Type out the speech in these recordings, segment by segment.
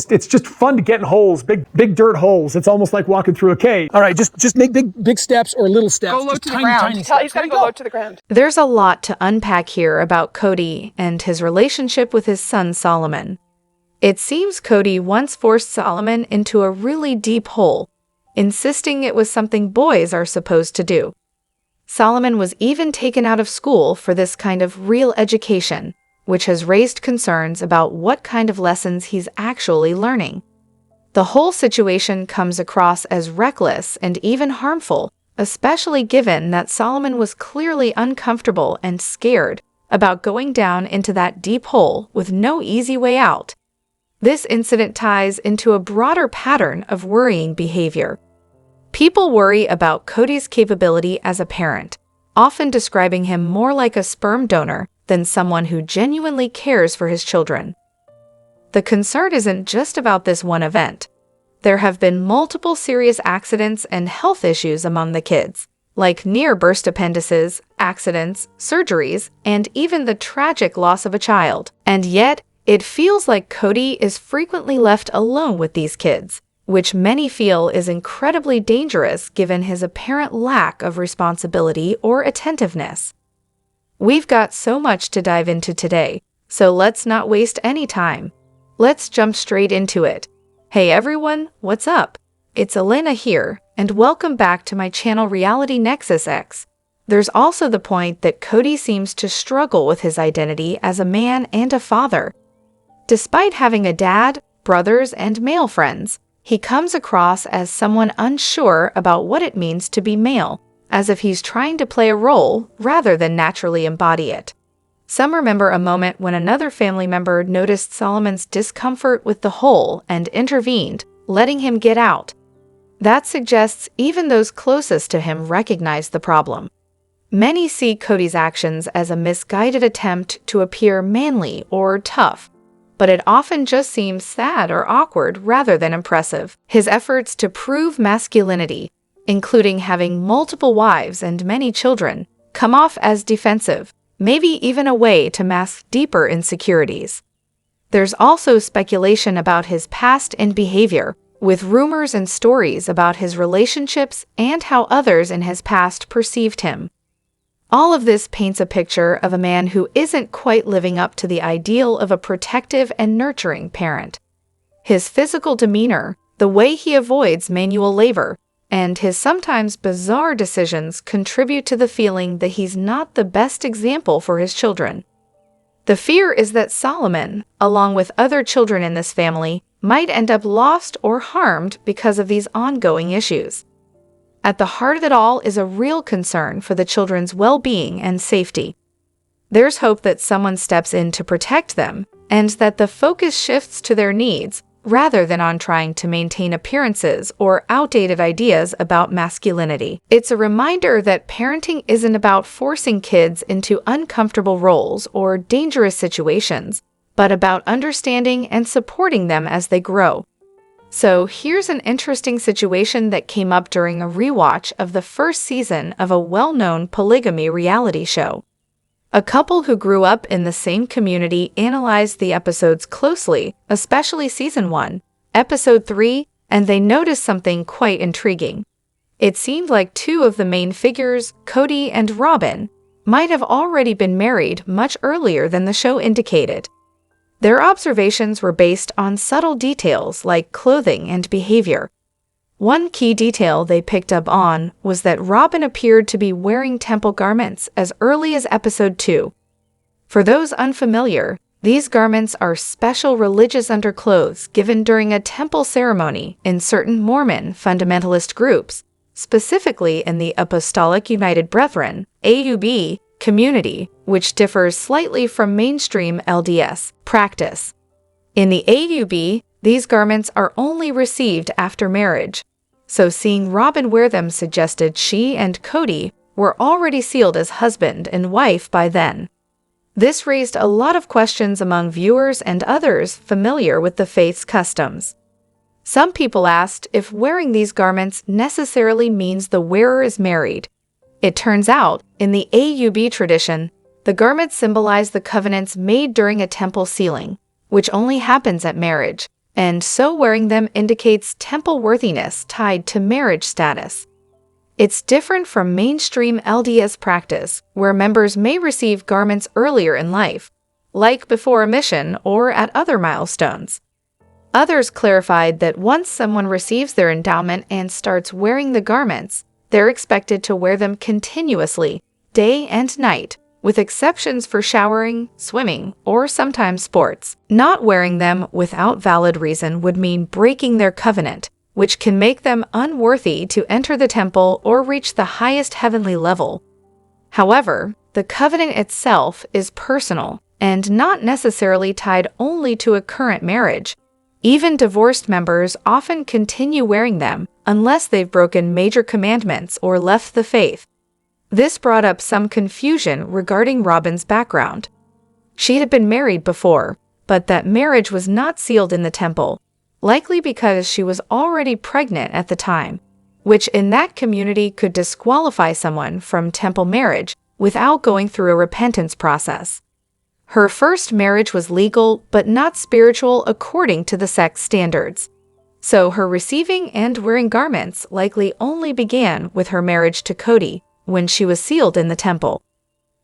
it's just fun to get in holes, big dirt holes. It's almost like walking through a cave. All right, just make big steps or little steps. Go low just to tiny, the ground. tiny steps. He's got to go low to the ground. There's a lot to unpack here about Kody and his relationship with his son Solomon. It seems Kody once forced Solomon into a really deep hole, insisting it was something boys are supposed to do. Solomon was even taken out of school for this kind of real education, which has raised concerns about what kind of lessons he's actually learning. The whole situation comes across as reckless and even harmful, especially given that Solomon was clearly uncomfortable and scared about going down into that deep hole with no easy way out. This incident ties into a broader pattern of worrying behavior. People worry about Kody's capability as a parent, often describing him more like a sperm donor than someone who genuinely cares for his children. The concern isn't just about this one event. There have been multiple serious accidents and health issues among the kids, like near-burst appendices, accidents, surgeries, and even the tragic loss of a child. And yet, it feels like Kody is frequently left alone with these kids, which many feel is incredibly dangerous given his apparent lack of responsibility or attentiveness. We've got so much to dive into today, so let's not waste any time. Let's jump straight into it. Hey everyone, what's up? It's Elena here, and welcome back to my channel Reality Nexus X. There's also the point that Kody seems to struggle with his identity as a man and a father. Despite having a dad, brothers, and male friends, he comes across as someone unsure about what it means to be male, as if he's trying to play a role rather than naturally embody it. Some remember a moment when another family member noticed Solomon's discomfort with the hole and intervened, letting him get out. That suggests even those closest to him recognize the problem. Many see Kody's actions as a misguided attempt to appear manly or tough, but it often just seems sad or awkward rather than impressive. His efforts to prove masculinity, including having multiple wives and many children, come off as defensive, maybe even a way to mask deeper insecurities. There's also speculation about his past and behavior, with rumors and stories about his relationships and how others in his past perceived him. All of this paints a picture of a man who isn't quite living up to the ideal of a protective and nurturing parent. His physical demeanor, the way he avoids manual labor, and his sometimes bizarre decisions contribute to the feeling that he's not the best example for his children. The fear is that Solomon, along with other children in this family, might end up lost or harmed because of these ongoing issues. At the heart of it all is a real concern for the children's well-being and safety. There's hope that someone steps in to protect them, and that the focus shifts to their needs, rather than on trying to maintain appearances or outdated ideas about masculinity. It's a reminder that parenting isn't about forcing kids into uncomfortable roles or dangerous situations, but about understanding and supporting them as they grow. So here's an interesting situation that came up during a rewatch of the first season of a well-known polygamy reality show. A couple who grew up in the same community analyzed the episodes closely, especially Season 1, Episode 3, and they noticed something quite intriguing. It seemed like two of the main figures, Kody and Robyn, might have already been married much earlier than the show indicated. Their observations were based on subtle details like clothing and behavior. One key detail they picked up on was that Robyn appeared to be wearing temple garments as early as Episode 2. For those unfamiliar, these garments are special religious underclothes given during a temple ceremony in certain Mormon fundamentalist groups, specifically in the Apostolic United Brethren (AUB) community, which differs slightly from mainstream LDS practice. In the AUB, these garments are only received after marriage, so seeing Robyn wear them suggested she and Kody were already sealed as husband and wife by then. This raised a lot of questions among viewers and others familiar with the faith's customs. Some people asked if wearing these garments necessarily means the wearer is married. It turns out, in the AUB tradition, the garments symbolize the covenants made during a temple sealing, which only happens at marriage, and so wearing them indicates temple worthiness tied to marriage status. It's different from mainstream LDS practice, where members may receive garments earlier in life, like before a mission or at other milestones. Others clarified that once someone receives their endowment and starts wearing the garments, they're expected to wear them continuously, day and night, with exceptions for showering, swimming, or sometimes sports. Not wearing them without valid reason would mean breaking their covenant, which can make them unworthy to enter the temple or reach the highest heavenly level. However, the covenant itself is personal and not necessarily tied only to a current marriage. Even divorced members often continue wearing them unless they've broken major commandments or left the faith. This brought up some confusion regarding Robyn's background. She had been married before, but that marriage was not sealed in the temple, likely because she was already pregnant at the time, which in that community could disqualify someone from temple marriage without going through a repentance process. Her first marriage was legal but not spiritual according to the sect's standards. So her receiving and wearing garments likely only began with her marriage to Kody, when she was sealed in the temple.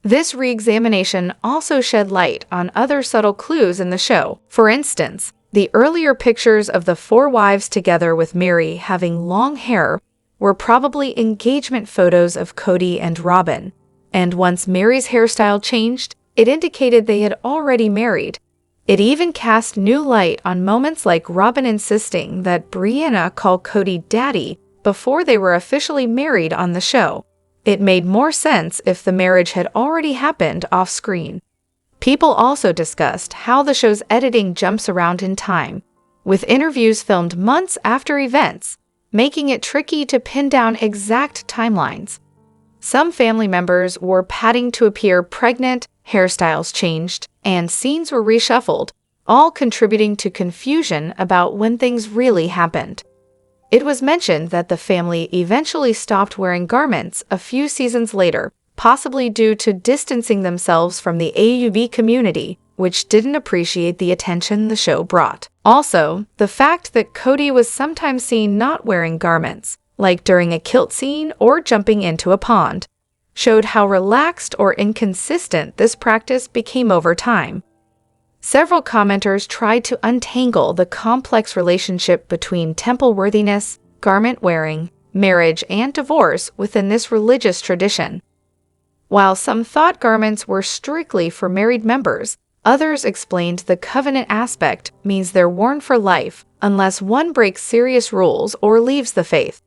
This re-examination also shed light on other subtle clues in the show. For instance, the earlier pictures of the four wives together with Meri having long hair were probably engagement photos of Kody and Robyn, and once Meri's hairstyle changed, it indicated they had already married. It even cast new light on moments like Robyn insisting that Brianna call Kody daddy before they were officially married on the show. It made more sense if the marriage had already happened off-screen. People also discussed how the show's editing jumps around in time, with interviews filmed months after events, making it tricky to pin down exact timelines. Some family members wore padding to appear pregnant, hairstyles changed, and scenes were reshuffled, all contributing to confusion about when things really happened. It was mentioned that the family eventually stopped wearing garments a few seasons later, possibly due to distancing themselves from the AUB community, which didn't appreciate the attention the show brought. Also, the fact that Kody was sometimes seen not wearing garments, like during a kilt scene or jumping into a pond, showed how relaxed or inconsistent this practice became over time. Several commenters tried to untangle the complex relationship between temple worthiness, garment wearing, marriage, and divorce within this religious tradition. While some thought garments were strictly for married members, others explained the covenant aspect means they're worn for life unless one breaks serious rules or leaves the faith.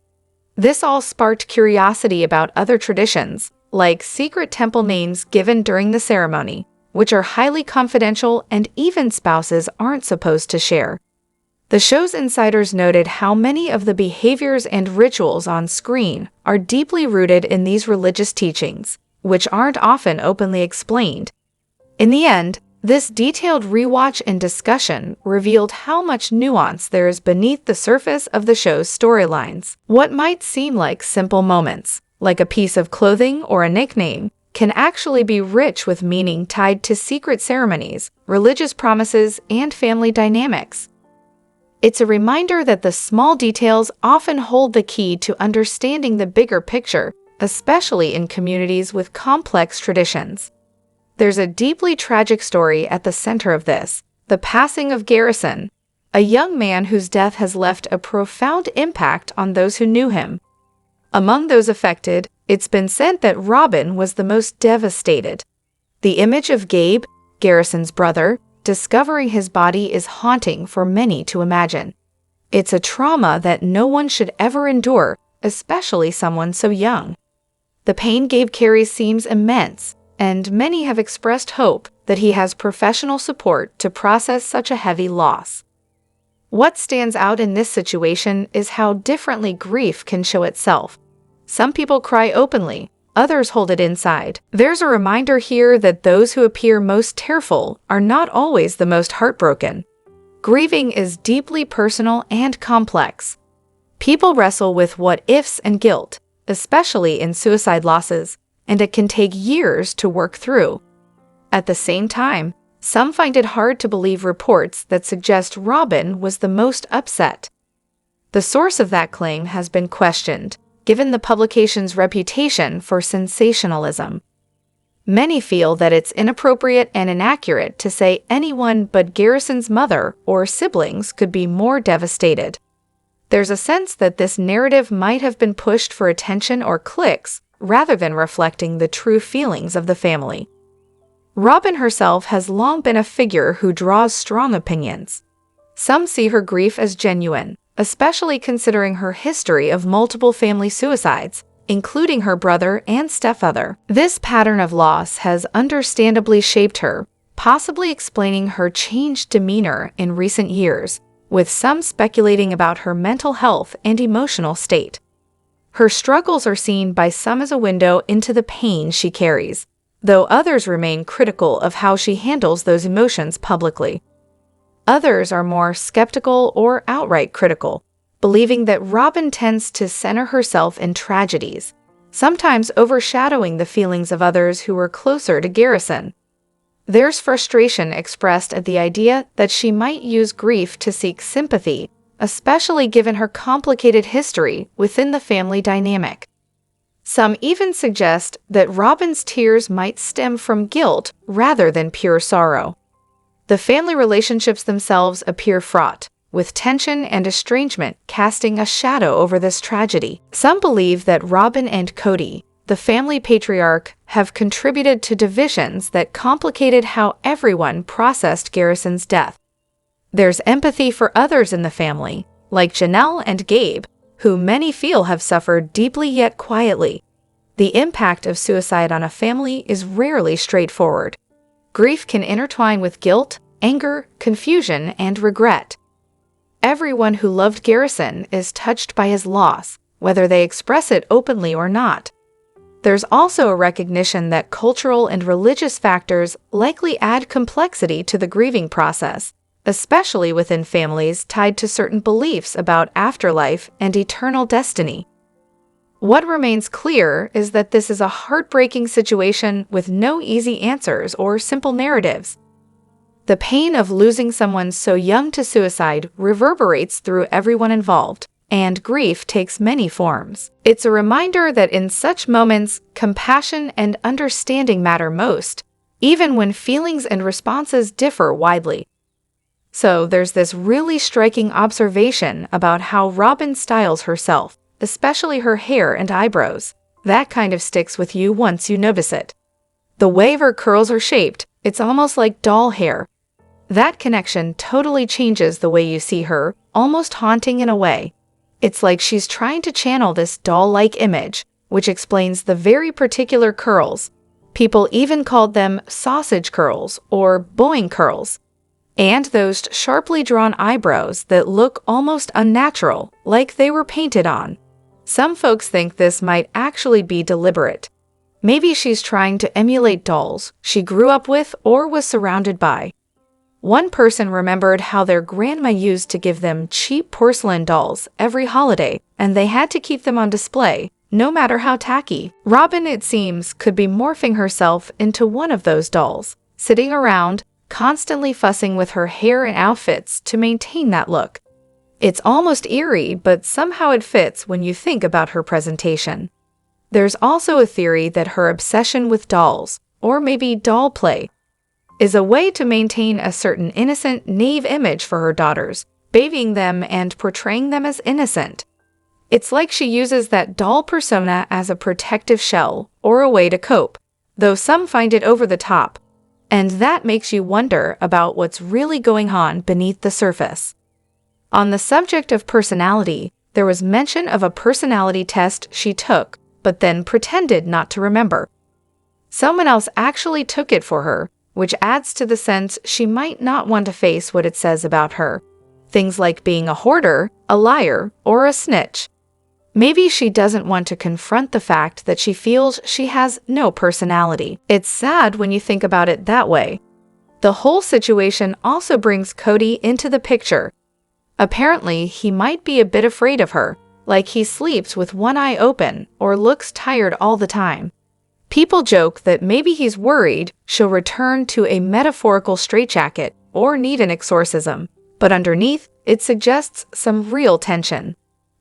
This all sparked curiosity about other traditions, like secret temple names given during the ceremony, which are highly confidential and even spouses aren't supposed to share. The show's insiders noted how many of the behaviors and rituals on screen are deeply rooted in these religious teachings, which aren't often openly explained. In the end, this detailed rewatch and discussion revealed how much nuance there is beneath the surface of the show's storylines. What might seem like simple moments, like a piece of clothing or a nickname, can actually be rich with meaning tied to secret ceremonies, religious promises, and family dynamics. It's a reminder that the small details often hold the key to understanding the bigger picture, especially in communities with complex traditions. There's a deeply tragic story at the center of this, the passing of Garrison, a young man whose death has left a profound impact on those who knew him. Among those affected, it's been said that Robyn was the most devastated. The image of Gabe, Garrison's brother, discovering his body is haunting for many to imagine. It's a trauma that no one should ever endure, especially someone so young. The pain Gabe carries seems immense, and many have expressed hope that he has professional support to process such a heavy loss. What stands out in this situation is how differently grief can show itself. Some people cry openly, others hold it inside. There's a reminder here that those who appear most tearful are not always the most heartbroken. Grieving is deeply personal and complex. People wrestle with what-ifs and guilt, especially in suicide losses, and it can take years to work through. At the same time, Some find it hard to believe reports that suggest Robyn was the most upset. The source of that claim has been questioned, given the publication's reputation for sensationalism. Many feel that it's inappropriate and inaccurate to say anyone but Garrison's mother or siblings could be more devastated. There's a sense that this narrative might have been pushed for attention or clicks, rather than reflecting the true feelings of the family. Robyn herself has long been a figure who draws strong opinions. Some see her grief as genuine, especially considering her history of multiple family suicides, including her brother and stepfather. This pattern of loss has understandably shaped her, possibly explaining her changed demeanor in recent years, with some speculating about her mental health and emotional state. Her struggles are seen by some as a window into the pain she carries, though others remain critical of how she handles those emotions publicly. Others are more skeptical or outright critical, believing that Robyn tends to center herself in tragedies, sometimes overshadowing the feelings of others who were closer to Garrison. There's frustration expressed at the idea that she might use grief to seek sympathy, especially given her complicated history within the family dynamic. Some even suggest that Robyn's tears might stem from guilt rather than pure sorrow. The family relationships themselves appear fraught, with tension and estrangement casting a shadow over this tragedy. Some believe that Robyn and Kody, the family patriarch, have contributed to divisions that complicated how everyone processed Garrison's death. There's empathy for others in the family, like Janelle and Gabe, who many feel have suffered deeply yet quietly. The impact of suicide on a family is rarely straightforward. Grief can intertwine with guilt, anger, confusion, and regret. Everyone who loved Garrison is touched by his loss, whether they express it openly or not. There's also a recognition that cultural and religious factors likely add complexity to the grieving process, especially within families tied to certain beliefs about afterlife and eternal destiny. What remains clear is that this is a heartbreaking situation with no easy answers or simple narratives. The pain of losing someone so young to suicide reverberates through everyone involved, and grief takes many forms. It's a reminder that in such moments, compassion and understanding matter most, even when feelings and responses differ widely. So there's this really striking observation about how Robyn styles herself, especially her hair and eyebrows. That kind of sticks with you once you notice it. The way her curls are shaped, it's almost like doll hair. That connection totally changes the way you see her, almost haunting in a way. It's like she's trying to channel this doll-like image, which explains the very particular curls. People even called them sausage curls or Boeing curls. And those sharply drawn eyebrows that look almost unnatural, like they were painted on. Some folks think this might actually be deliberate. Maybe she's trying to emulate dolls she grew up with or was surrounded by. One person remembered how their grandma used to give them cheap porcelain dolls every holiday, and they had to keep them on display, no matter how tacky. Robyn, it seems, could be morphing herself into one of those dolls, sitting around, constantly fussing with her hair and outfits to maintain that look. It's almost eerie, but somehow it fits when you think about her presentation. There's also a theory that her obsession with dolls, or maybe doll play, is a way to maintain a certain innocent, naive image for her daughters, babying them and portraying them as innocent. It's like she uses that doll persona as a protective shell or a way to cope, though some find it over the top. And that makes you wonder about what's really going on beneath the surface. On the subject of personality, there was mention of a personality test she took, but then pretended not to remember. Someone else actually took it for her, which adds to the sense she might not want to face what it says about her. Things like being a hoarder, a liar, or a snitch. Maybe she doesn't want to confront the fact that she feels she has no personality. It's sad when you think about it that way. The whole situation also brings Kody into the picture. Apparently, he might be a bit afraid of her, like he sleeps with one eye open or looks tired all the time. People joke that maybe he's worried she'll return to a metaphorical straitjacket or need an exorcism, but underneath, it suggests some real tension.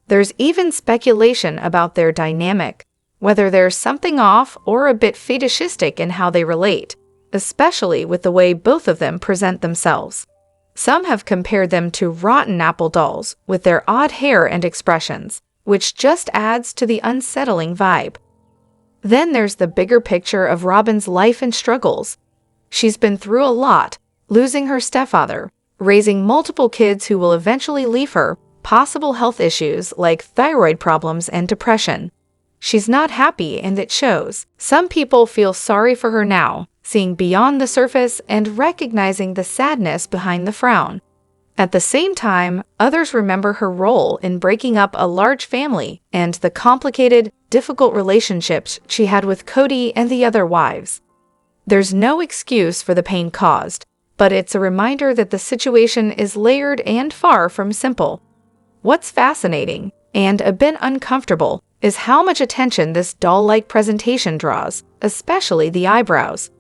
There's even speculation about their dynamic, whether there's something off or a bit fetishistic in how they relate, especially with the way both of them present themselves. Some have compared them to rotten apple dolls with their odd hair and expressions, which just adds to the unsettling vibe. Then there's the bigger picture of Robyn's life and struggles. She's been through a lot, losing her stepfather, raising multiple kids who will eventually leave her, possible health issues like thyroid problems and depression. She's not happy, and it shows. Some people feel sorry for her now, seeing beyond the surface and recognizing the sadness behind the frown. At the same time, others remember her role in breaking up a large family and the complicated, difficult relationships she had with Kody and the other wives. There's no excuse for the pain caused, but it's a reminder that the situation is layered and far from simple. What's fascinating, and a bit uncomfortable, is how much attention this doll-like presentation draws, especially the eyebrows.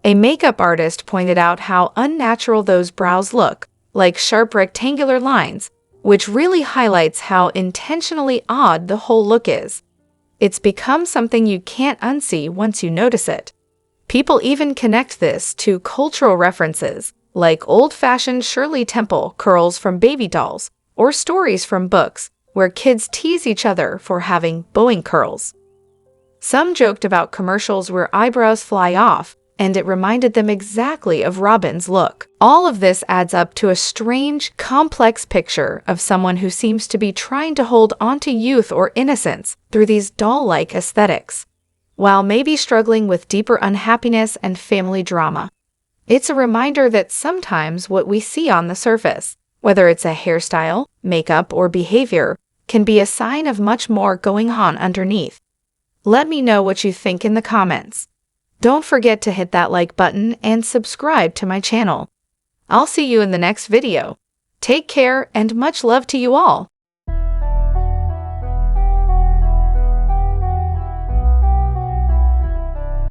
A makeup artist pointed out how unnatural those brows look, like sharp rectangular lines, which really highlights how intentionally odd the whole look is. It's become something you can't unsee once you notice it. People even connect this to cultural references, like old-fashioned Shirley Temple curls from baby dolls, or stories from books where kids tease each other for having Boeing curls. Some joked about commercials where eyebrows fly off, and it reminded them exactly of Robyn's look. All of this adds up to a strange, complex picture of someone who seems to be trying to hold onto youth or innocence through these doll-like aesthetics, while maybe struggling with deeper unhappiness and family drama. It's a reminder that sometimes what we see on the surface, whether it's a hairstyle, makeup, or behavior, can be a sign of much more going on underneath. Let me know what you think in the comments. Don't forget to hit that like button and subscribe to my channel. I'll see you in the next video. Take care and much love to you all.